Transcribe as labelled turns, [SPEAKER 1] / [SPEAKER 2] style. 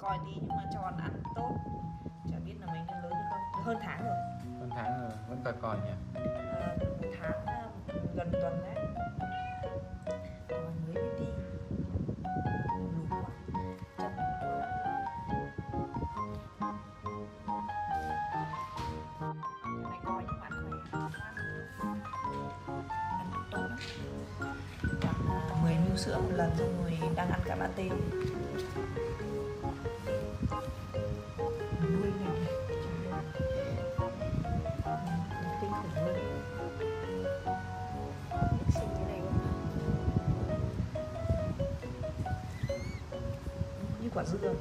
[SPEAKER 1] Coi tí nhưng mà tròn ăn tốt. Chả biết là mấy nhân lớn được không? Hơn tháng rồi.
[SPEAKER 2] Hơn tháng rồi, vẫn còi nhỉ?
[SPEAKER 1] Một tháng, gần tuần đấy. Còn mới biết đi. Lùn quá. Chắc này coi nhưng mà ăn khỏe. Ăn tốt lắm. Khoảng 10 ml sữa một lần xong rồi đang ăn cả pate. Nuôi này kinh khủng luôn. Xinh thế này luôn. Như quả dưa.